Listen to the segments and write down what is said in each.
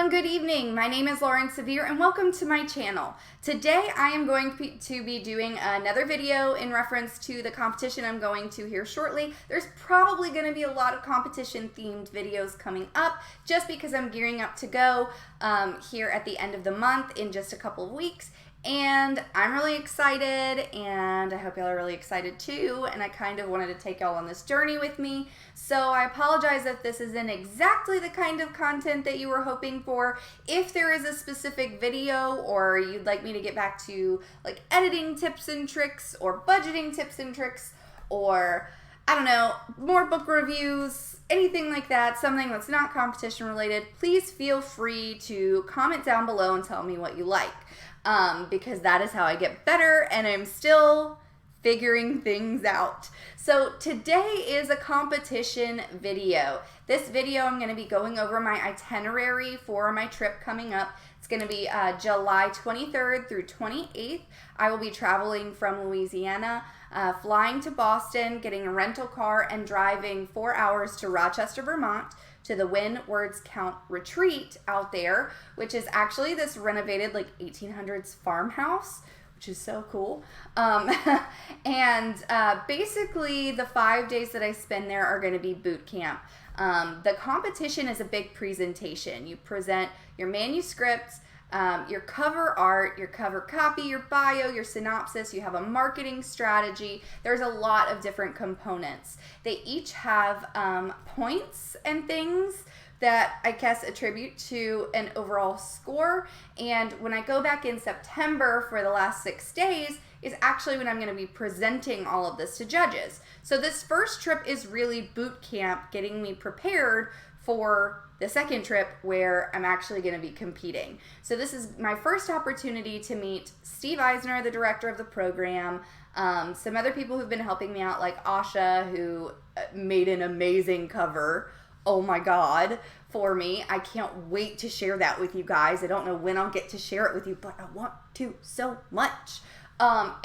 good evening. My name is Lauren Severe and welcome to my channel. Today I am going to be doing another video in reference to the competition I'm going to here shortly. There's probably going to be a lot of competition themed videos coming up just because I'm gearing up to go here at the end of the month in just a couple of weeks. And I'm really excited, and I hope y'all are really excited too, and I kind of wanted to take y'all on this journey with me. So I apologize if this isn't exactly the kind of content that you were hoping for. If there is a specific video or you'd like me to get back to like editing tips and tricks or budgeting tips and tricks or I don't know, more book reviews, anything like that, something that's not competition related, please feel free to comment down below and tell me what you like. Because that is how I get better, and I'm still figuring things out. So today is a competition video. This video I'm going to be going over my itinerary for my trip coming up. It's going to be July 23rd through 28th. I will be traveling from Louisiana, flying to Boston, getting a rental car, and driving 4 hours to Rochester, Vermont, to the When Words Count retreat out there, which is actually this renovated like 1800s farmhouse, which is so cool. Basically the 5 days that I spend there are going to be boot camp. The competition is a big presentation. You present your manuscripts, your cover art, your cover copy, your bio, your synopsis. You have a marketing strategy. There's a lot of different components. They each have points and things that I guess attribute to an overall score. And when I go back in September for the last 6 days is actually when I'm going to be presenting all of this to judges. So this first trip is really boot camp, getting me prepared for the second trip where I'm actually going to be competing. So this is my first opportunity to meet Steve Eisner, the director of the program, some other people who've been helping me out like Asha, who made an amazing cover. Oh my God, for me. I can't wait to share that with you guys. I don't know when I'll get to share it with you, but I want to so much.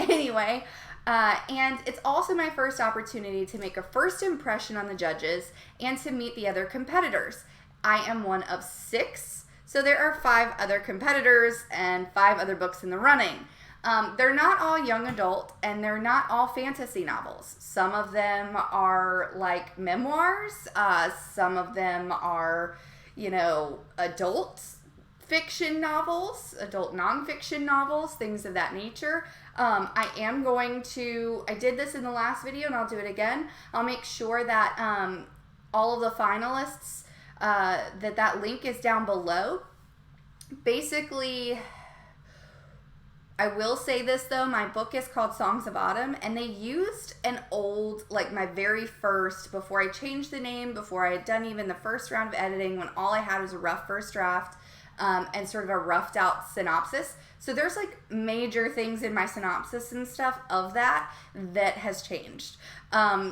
Anyway, and it's also my first opportunity to make a first impression on the judges and to meet the other competitors. I am one of 6, so there are 5 other competitors and 5 other books in the running. They're not all young adult, and they're not all fantasy novels. Some of them are like memoirs. Some of them are, adult fiction novels, adult nonfiction novels, things of that nature. I did this in the last video, and I'll do it again. I'll make sure that all of the finalists, that link is down below. Basically, I will say this though, my book is called Songs of Autumn, and they used an old, like my very first, before I changed the name, before I had done even the first round of editing, when all I had was a rough first draft, and sort of a roughed out synopsis. So there's like major things in my synopsis and stuff of that has changed.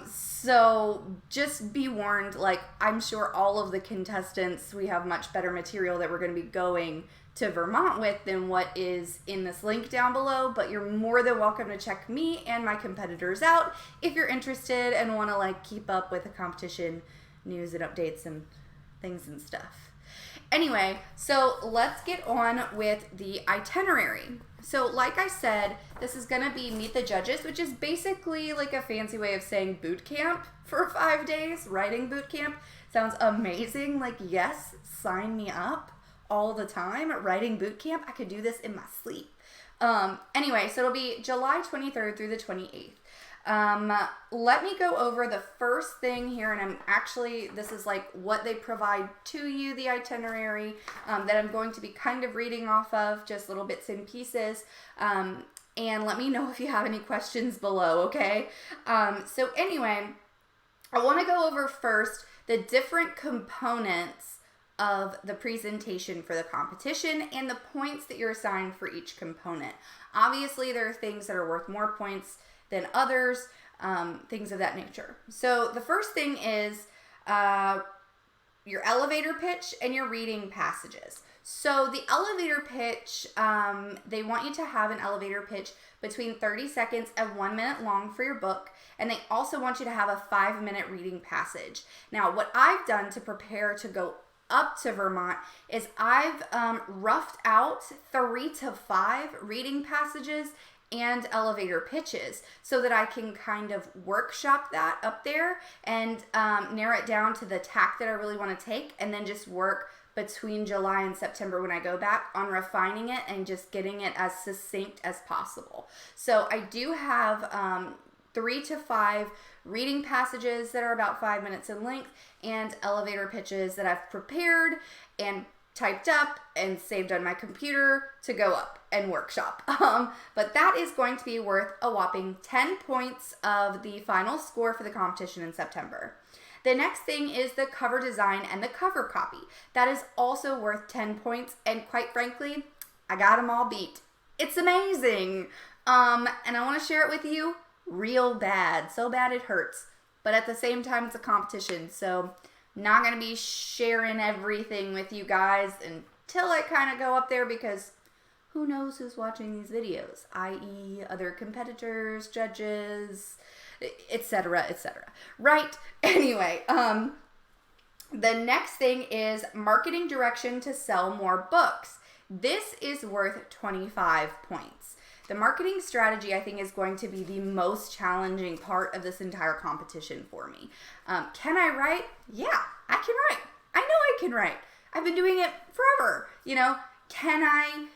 So just be warned, like I'm sure all of the contestants, we have much better material that we're going to be going to Vermont with than what is in this link down below, but you're more than welcome to check me and my competitors out if you're interested and want to like keep up with the competition news and updates and things and stuff. Anyway, so let's get on with the itinerary. So like I said, this is going to be Meet the Judges, which is basically like a fancy way of saying boot camp for 5 days. Writing boot camp sounds amazing. Like, yes, sign me up all the time. Writing boot camp, I could do this in my sleep. Anyway, so it'll be July 23rd through the 28th. Let me go over the first thing here, and this is like what they provide to you, the itinerary, that I'm going to be kind of reading off of, just little bits and pieces, and let me know if you have any questions below, okay? So anyway, I want to go over first the different components of the presentation for the competition and the points that you're assigned for each component. Obviously, there are things that are worth more points than others, things of that nature. So the first thing is your elevator pitch and your reading passages. So the elevator pitch, they want you to have an elevator pitch between 30 seconds and 1 minute long for your book, and they also want you to have a 5-minute reading passage. Now, what I've done to prepare to go up to Vermont is I've roughed out 3 to 5 reading passages and elevator pitches so that I can kind of workshop that up there and narrow it down to the tack that I really want to take, and then just work between July and September when I go back on refining it and just getting it as succinct as possible. So I do have 3 to 5 reading passages that are about 5 minutes in length and elevator pitches that I've prepared and typed up and saved on my computer to go up and workshop. But that is going to be worth a whopping 10 points of the final score for the competition in September. The next thing is the cover design and the cover copy. That is also worth 10 points, and quite frankly, I got them all beat. It's amazing. And I want to share it with you real bad. So bad it hurts. But at the same time, it's a competition, so not going to be sharing everything with you guys until I kind of go up there, because who knows who's watching these videos, i.e. other competitors, judges, etc., etc. Right? Anyway, the next thing is marketing direction to sell more books. This is worth 25 points. The marketing strategy, I think, is going to be the most challenging part of this entire competition for me. Can I write? Yeah, I can write. I know I can write. I've been doing it forever. Can I,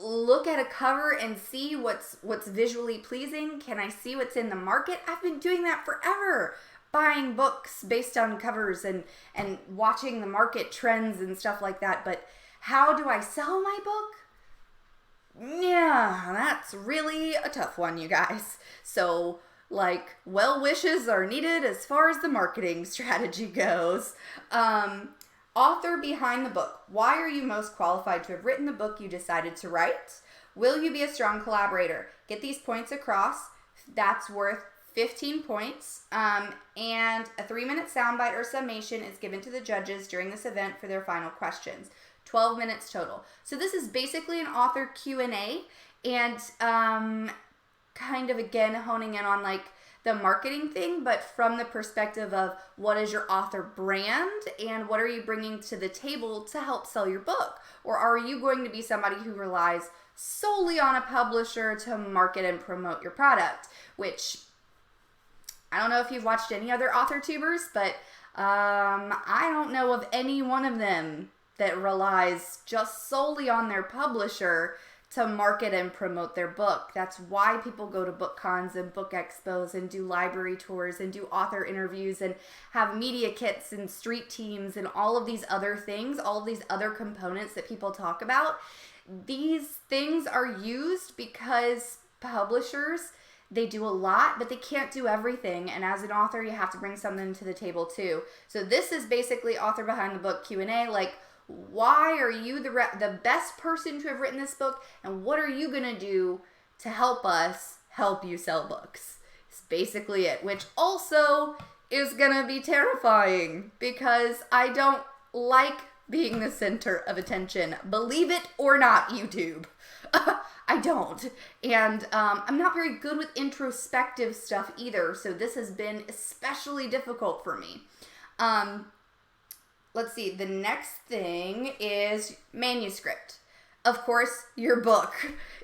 look at a cover and see what's visually pleasing? Can I see what's in the market? I've been doing that forever. Buying books based on covers and watching the market trends and stuff like that. But how do I sell my book? Yeah, that's really a tough one, you guys. So, well wishes are needed as far as the marketing strategy goes. Author behind the book. Why are you most qualified to have written the book you decided to write? Will you be a strong collaborator? Get these points across. That's worth 15 points. And a 3-minute soundbite or summation is given to the judges during this event for their final questions. 12 minutes total. So this is basically an author Q&A, and kind of again honing in on the marketing thing, but from the perspective of what is your author brand and what are you bringing to the table to help sell your book? Or are you going to be somebody who relies solely on a publisher to market and promote your product? Which, I don't know if you've watched any other author tubers, but I don't know of any one of them that relies just solely on their publisher to market and promote their book. That's why people go to book cons and book expos and do library tours and do author interviews and have media kits and street teams and all of these other things, all of these other components that people talk about. These things are used because publishers, they do a lot, but they can't do everything. And as an author, you have to bring something to the table too. So this is basically author behind the book Q&A, why are you the best person to have written this book, and what are you going to do to help us help you sell books? It's basically it, which also is going to be terrifying because I don't like being the center of attention. Believe it or not, YouTube. I don't. And I'm not very good with introspective stuff either, so this has been especially difficult for me. Let's see, the next thing is manuscript. Of course, your book.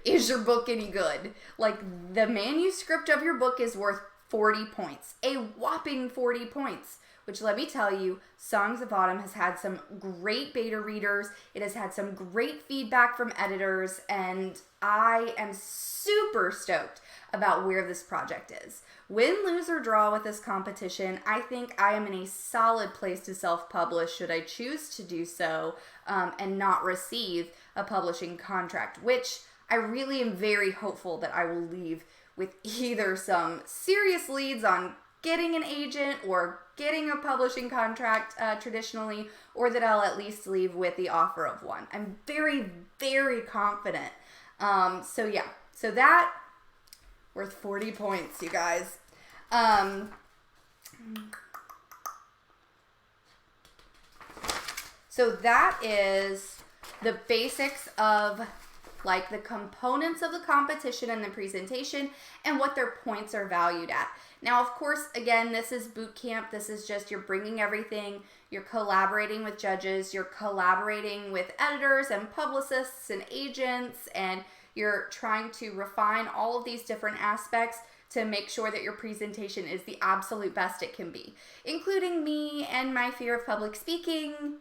Is your book any good? The manuscript of your book is worth 40 points. A whopping 40 points. Which, let me tell you, Songs of Autumn has had some great beta readers. It has had some great feedback from editors. And I am super stoked about where this project is. Win, lose, or draw with this competition, I think I am in a solid place to self-publish should I choose to do so and not receive a publishing contract, which I really am very hopeful that I will leave with either some serious leads on getting an agent or getting a publishing contract traditionally, or that I'll at least leave with the offer of one. I'm very, very confident. So yeah, so that worth 40 points, you guys. So that is the basics of like the components of the competition and the presentation and what their points are valued at. Now, of course, again, this is boot camp. This is just you're bringing everything. You're collaborating with judges. You're collaborating with editors and publicists and agents, and you're trying to refine all of these different aspects to make sure that your presentation is the absolute best it can be, including me and my fear of public speaking.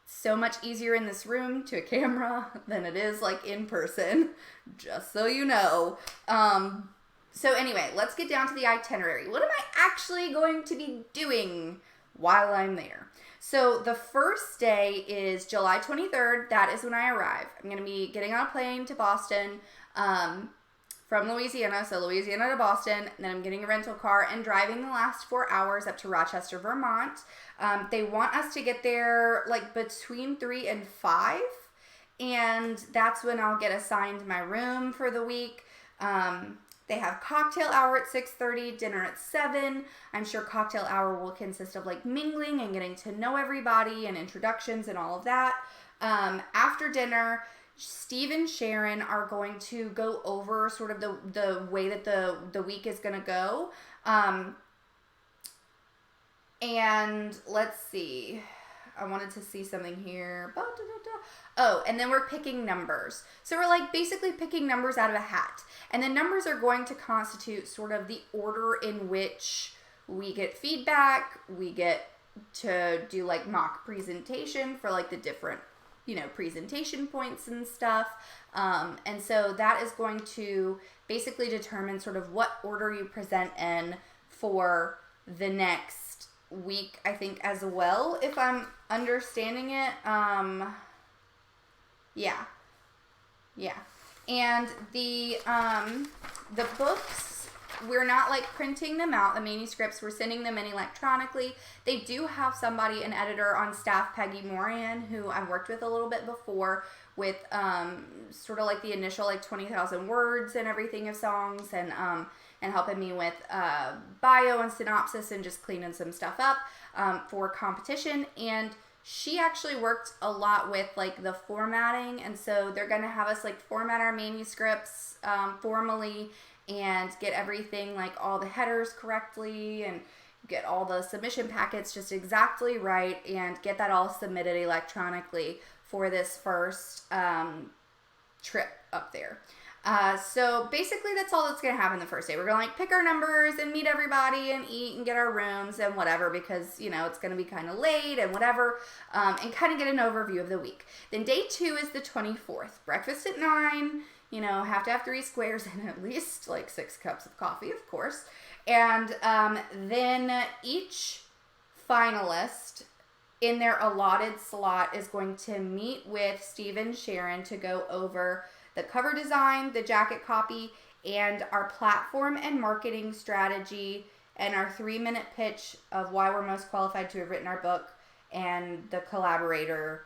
So much easier in this room to a camera than it is like in person, just so you know. So anyway, let's get down to the itinerary. What am I actually going to be doing while I'm there? So the first day is July 23rd. That is when I arrive. I'm going to be getting on a plane to Boston from Louisiana. So Louisiana to Boston. And then I'm getting a rental car and driving the last 4 hours up to Rochester, Vermont. They want us to get there like between 3 and 5. And that's when I'll get assigned my room for the week. They have cocktail hour at 6:30, dinner at 7. I'm sure cocktail hour will consist of like mingling and getting to know everybody and introductions and all of that. After dinner, Steve and Sharon are going to go over sort of the way that the week is going to go. And let's see. I wanted to see something here. Oh, and then we're picking numbers. So we're like basically picking numbers out of a hat. And the numbers are going to constitute sort of the order in which we get feedback. We get to do like mock presentation for like the different, presentation points and stuff. And so that is going to basically determine sort of what order you present in for the next week, I think, as well, if I'm understanding it. Yeah. And the books, we're not like printing them out. The manuscripts, we're sending them in electronically. They do have somebody, an editor on staff, Peggy Moran, who I've worked with a little bit before with sort of like the initial like 20,000 words and everything of songs, and helping me with bio and synopsis and just cleaning some stuff up for competition. And she actually worked a lot with like the formatting, and so they're going to have us like format our manuscripts formally and get everything like all the headers correctly and get all the submission packets just exactly right and get that all submitted electronically for this first trip up there. So basically that's all that's going to happen the first day. We're going to like pick our numbers and meet everybody and eat and get our rooms and whatever, because, it's going to be kind of late and whatever, and kind of get an overview of the week. Then day 2 is the 24th. Breakfast at 9, have to have 3 squares and at least like 6 cups of coffee, of course. And then each finalist in their allotted slot is going to meet with Steve and Sharon to go over the cover design, the jacket copy, and our platform and marketing strategy, and our 3-minute pitch of why we're most qualified to have written our book, and the collaborator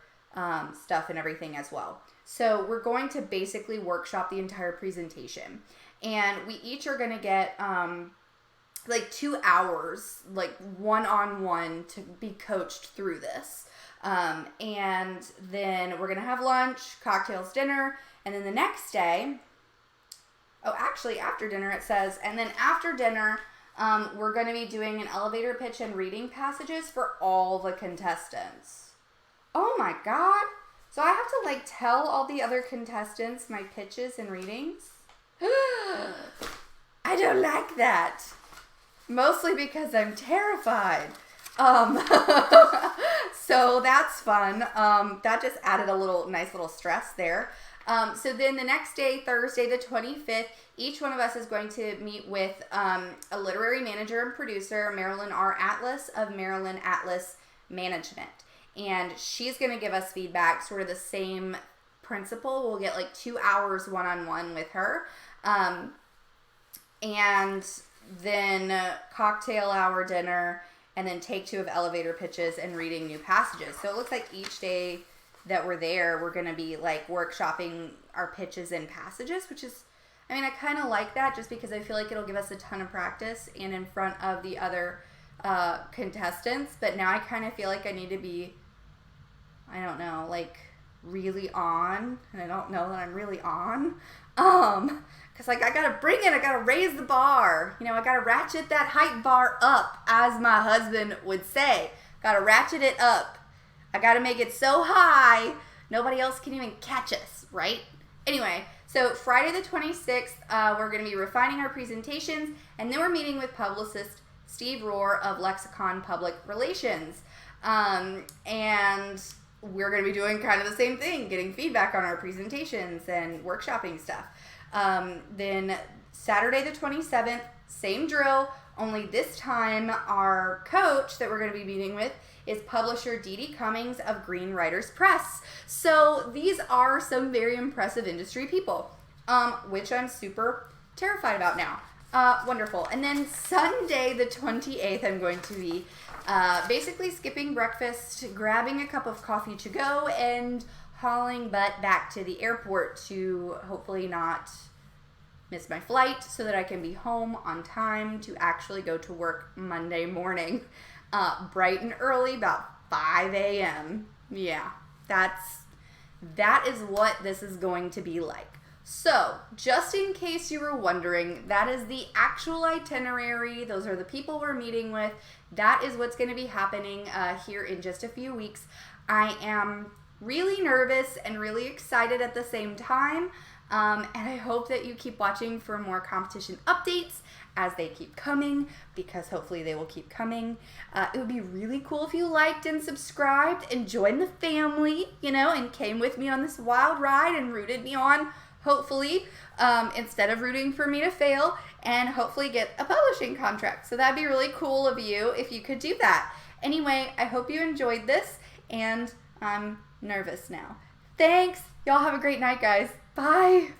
stuff and everything as well. So we're going to basically workshop the entire presentation. And we each are going to get like 2 hours, like one-on-one, to be coached through this. And then we're going to have lunch, cocktails, dinner. And then the next day, after dinner it says, and then after dinner, we're going to be doing an elevator pitch and reading passages for all the contestants. Oh my God. So I have to like tell all the other contestants my pitches and readings? I don't like that. Mostly because I'm terrified. So that's fun. That just added a nice little stress there. So then the next day, Thursday the 25th, each one of us is going to meet with a literary manager and producer, Marilyn R. Atlas of Marilyn Atlas Management. And she's going to give us feedback, sort of the same principle. We'll get like 2 hours one-on-one with her. And then cocktail hour, dinner, and then take 2 of elevator pitches and reading new passages. So it looks like each day that we're there, we're going to be like workshopping our pitches and passages, which is, I kind of like that just because I feel like it'll give us a ton of practice and in front of the other contestants. But now I kind of feel like I need to be, I don't know, like really on, and I don't know that I'm really on. Because like I gotta bring it, I gotta raise the bar. You know, I gotta ratchet that height bar up, as my husband would say. Gotta ratchet it up. I gotta make it so high, nobody else can even catch us, right? Anyway, so Friday the 26th, we're gonna be refining our presentations, and then we're meeting with publicist Steve Rohr of Lexicon Public Relations. And we're going to be doing kind of the same thing, getting feedback on our presentations and workshopping stuff. Then Saturday the 27th, same drill, only this time our coach that we're going to be meeting with is publisher Dee Dee Cummings of Green Writers Press. So these are some very impressive industry people, which I'm super terrified about now. Wonderful. And then Sunday the 28th, I'm going to be basically skipping breakfast, grabbing a cup of coffee to go, and hauling butt back to the airport to hopefully not miss my flight so that I can be home on time to actually go to work Monday morning, bright and early, about 5 a.m. Yeah, that is what this is going to be like. So, just in case you were wondering, that is the actual itinerary. Those are the people we're meeting with. That is what's going to be happening here in just a few weeks. I am really nervous and really excited at the same time. And I hope that you keep watching for more competition updates as they keep coming, because hopefully they will keep coming. It would be really cool if you liked and subscribed and joined the family, you know, and came with me on this wild ride and rooted me on, hopefully, instead of rooting for me to fail, and hopefully get a publishing contract. So that'd be really cool of you if you could do that. Anyway, I hope you enjoyed this, and I'm nervous now. Thanks. Y'all have a great night, guys. Bye.